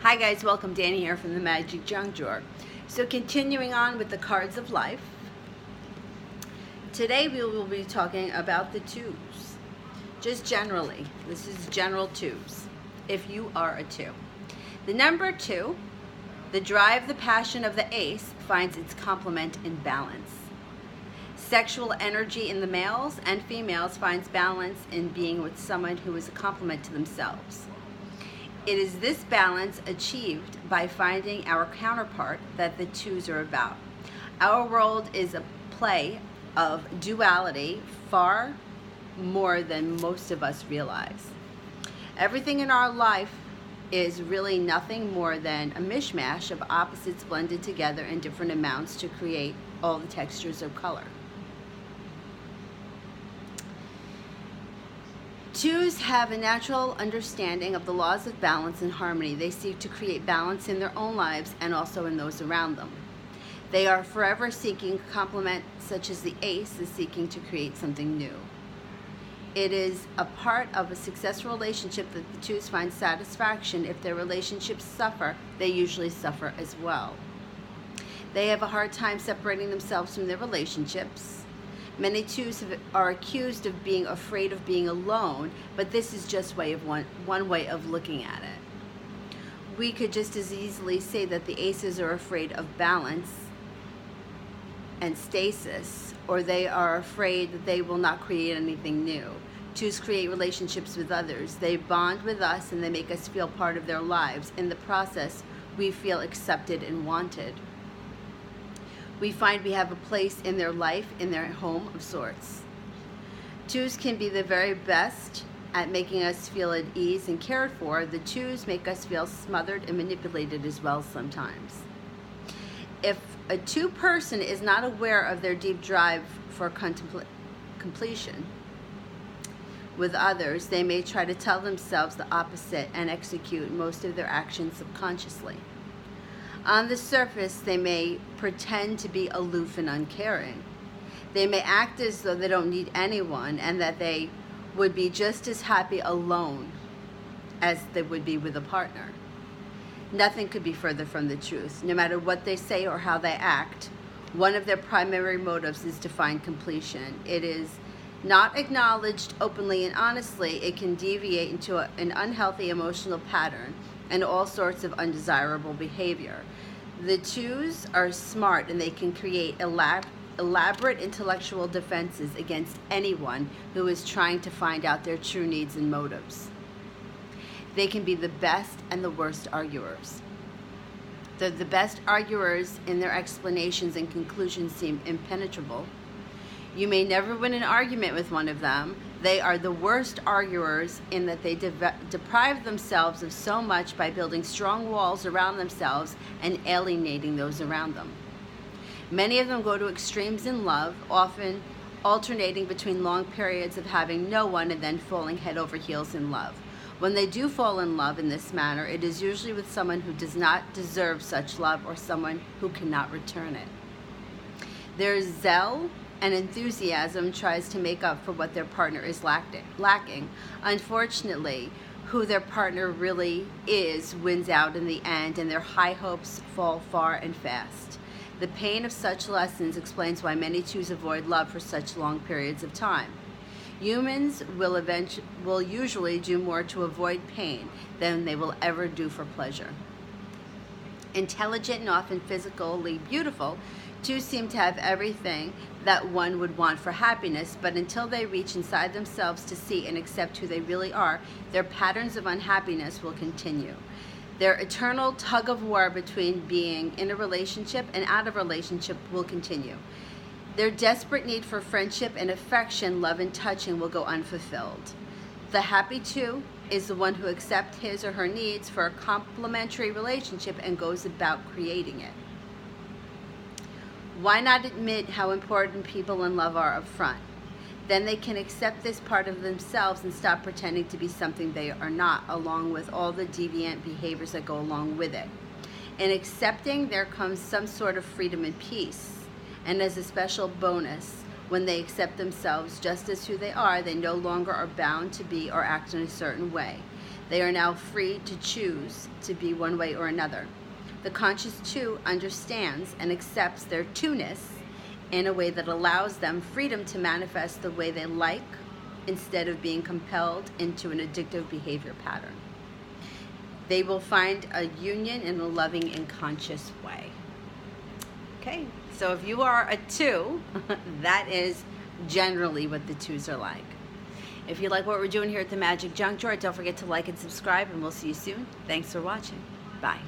Hi guys, welcome. Danny here from the Magic Junk Drawer. So continuing on with the cards of life, today we will be talking about the twos. Just generally, this is general twos, if you are a two. The number two, the drive, the passion of the ace, finds its complement in balance. Sexual energy in the males and females finds balance in being with someone who is a complement to themselves. It is this balance achieved by finding our counterpart that the twos are about. Our world is a play of duality far more than most of us realize. Everything in our life is really nothing more than a mishmash of opposites blended together in different amounts to create all the textures of color. Twos have a natural understanding of the laws of balance and harmony. They seek to create balance in their own lives and also in those around them. They are forever seeking complement, such as the ace is seeking to create something new. It is a part of a successful relationship that the twos find satisfaction. If their relationships suffer, they usually suffer as well. They have a hard time separating themselves from their relationships. Many twos are accused of being afraid of being alone, but this is just one way of looking at it. We could just as easily say that the aces are afraid of balance and stasis, or they are afraid that they will not create anything new. Twos create relationships with others. They bond with us and they make us feel part of their lives. In the process, we feel accepted and wanted. We find we have a place in their life, in their home of sorts. Twos can be the very best at making us feel at ease and cared for. The twos make us feel smothered and manipulated as well sometimes. If a two person is not aware of their deep drive for completion with others, they may try to tell themselves the opposite and execute most of their actions subconsciously. On the surface, they may pretend to be aloof and uncaring. They may act as though they don't need anyone and that they would be just as happy alone as they would be with a partner. Nothing could be further from the truth. No matter what they say or how they act, one of their primary motives is to find completion. It is not acknowledged openly and honestly. It can deviate into an unhealthy emotional pattern and all sorts of undesirable behavior. The twos are smart and they can create elaborate intellectual defenses against anyone who is trying to find out their true needs and motives. They can be the best and the worst arguers. The best arguers in their explanations and conclusions seem impenetrable. You may never win an argument with one of them. They are the worst arguers in that they deprive themselves of so much by building strong walls around themselves and alienating those around them. Many of them go to extremes in love, often alternating between long periods of having no one and then falling head over heels in love. When they do fall in love in this manner, it is usually with someone who does not deserve such love or someone who cannot return it. Their zeal and enthusiasm tries to make up for what their partner is lacking. Unfortunately, who their partner really is wins out in the end, and their high hopes fall far and fast. The pain of such lessons explains why many twos avoid love for such long periods of time. Humans will usually do more to avoid pain than they will ever do for pleasure. Intelligent and often physically beautiful, twos seem to have everything that one would want for happiness, but until they reach inside themselves to see and accept who they really are, their patterns of unhappiness will continue. Their eternal tug of war between being in a relationship and out of a relationship will continue. Their desperate need for friendship and affection, love and touching will go unfulfilled. The happy two is the one who accepts his or her needs for a complementary relationship and goes about creating it. Why not admit how important people in love are up front? Then they can accept this part of themselves and stop pretending to be something they are not, along with all the deviant behaviors that go along with it. In accepting, there comes some sort of freedom and peace. And as a special bonus, when they accept themselves just as who they are, they no longer are bound to be or act in a certain way. They are now free to choose to be one way or another. The conscious two understands and accepts their two-ness in a way that allows them freedom to manifest the way they like instead of being compelled into an addictive behavior pattern. They will find a union in a loving and conscious way. Okay, so if you are a two, that is generally what the twos are like. If you like what we're doing here at the Magic Junk Drawer, don't forget to like and subscribe, and we'll see you soon. Thanks for watching. Bye.